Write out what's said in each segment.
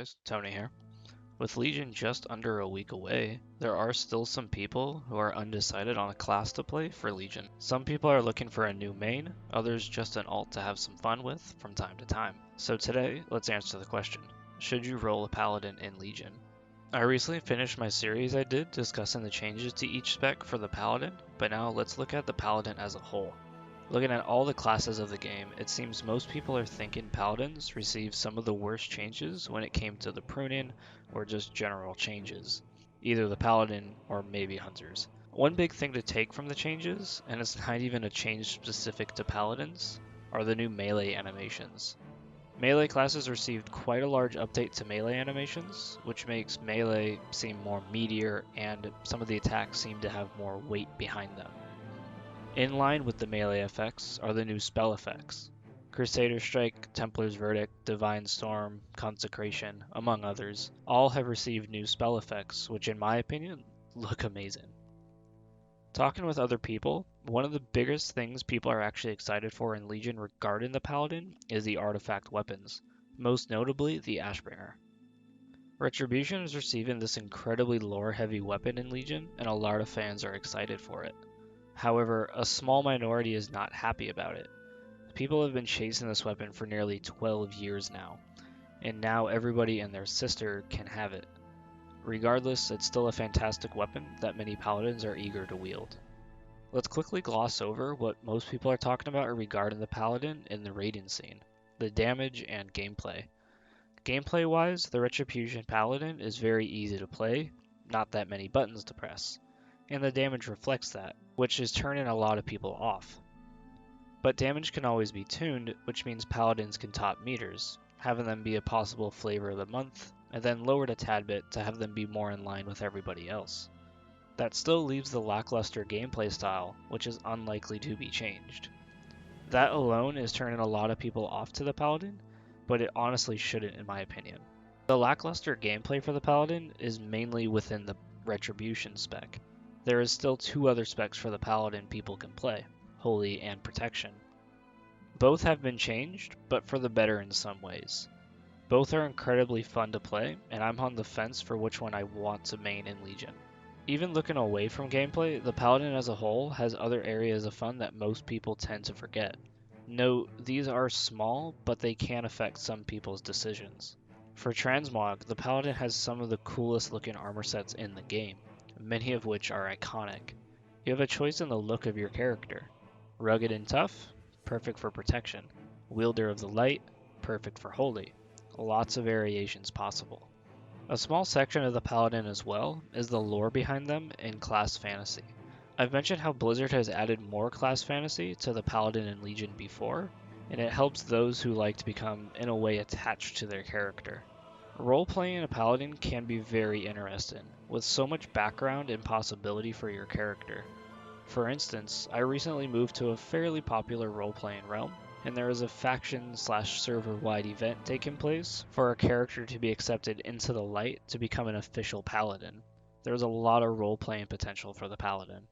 guys, Tony here. With Legion just under a week away, there are still some people who are undecided on a class to play for Legion. Some people are looking for a new main, others just an alt to have some fun with from time to time. So today, let's answer the question, should you roll a Paladin in Legion? I recently finished my series I did discussing the changes to each spec for the Paladin, but now let's look at the Paladin as a whole. Looking at all the classes of the game, it seems most people are thinking Paladins received some of the worst changes when it came to the pruning or just general changes, either the Paladin or maybe Hunters. One big thing to take from the changes, and it's not even a change specific to Paladins, are the new melee animations. Melee classes received quite a large update to melee animations, which makes melee seem more meatier and some of the attacks seem to have more weight behind them. In line with the melee effects are the new spell effects. Crusader Strike, Templar's Verdict, Divine Storm, Consecration, among others, all have received new spell effects, which in my opinion, look amazing. Talking with other people, one of the biggest things people are actually excited for in Legion regarding the Paladin is the artifact weapons, most notably the Ashbringer. Retribution is receiving this incredibly lore-heavy weapon in Legion, and a lot of fans are excited for it. However, a small minority is not happy about it. People have been chasing this weapon for nearly 12 years now, and now everybody and their sister can have it. Regardless, it's still a fantastic weapon that many paladins are eager to wield. Let's quickly gloss over what most people are talking about regarding the paladin in the raiding scene, the damage and gameplay. Gameplay-wise, the Retribution Paladin is very easy to play, not that many buttons to press, and the damage reflects that, which is turning a lot of people off. But damage can always be tuned, which means paladins can top meters, having them be a possible flavor of the month, and then lowered a tad bit to have them be more in line with everybody else. That still leaves the lackluster gameplay style, which is unlikely to be changed. That alone is turning a lot of people off to the paladin, but it honestly shouldn't in my opinion. The lackluster gameplay for the paladin is mainly within the Retribution spec. There is still two other specs for the Paladin people can play, Holy and Protection. Both have been changed, but for the better in some ways. Both are incredibly fun to play, and I'm on the fence for which one I want to main in Legion. Even looking away from gameplay, the Paladin as a whole has other areas of fun that most people tend to forget. Note, these are small, but they can affect some people's decisions. For Transmog, the Paladin has some of the coolest looking armor sets in the game, many of which are iconic. You have a choice in the look of your character. Rugged and tough, perfect for protection. Wielder of the light, perfect for holy. Lots of variations possible. A small section of the Paladin as well is the lore behind them in class fantasy. I've mentioned how Blizzard has added more class fantasy to the Paladin and Legion before, and it helps those who like to become, in a way, attached to their character. Role-playing a Paladin can be very interesting, with so much background and possibility for your character. For instance, I recently moved to a fairly popular role-playing realm, and there is a faction/server-wide event taking place for a character to be accepted into the light to become an official Paladin. There's a lot of role-playing potential for the Paladin.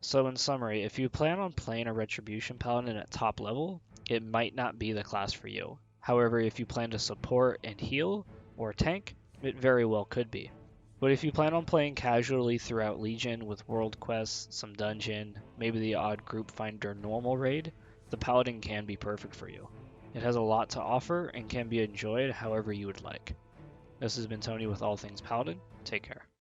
So in summary, if you plan on playing a Retribution Paladin at top level, it might not be the class for you. However, if you plan to support and heal, or tank, it very well could be. But if you plan on playing casually throughout Legion with world quests, some dungeon, maybe the odd group finder normal raid, the Paladin can be perfect for you. It has a lot to offer and can be enjoyed however you would like. This has been Tony with All Things Paladin. Take care.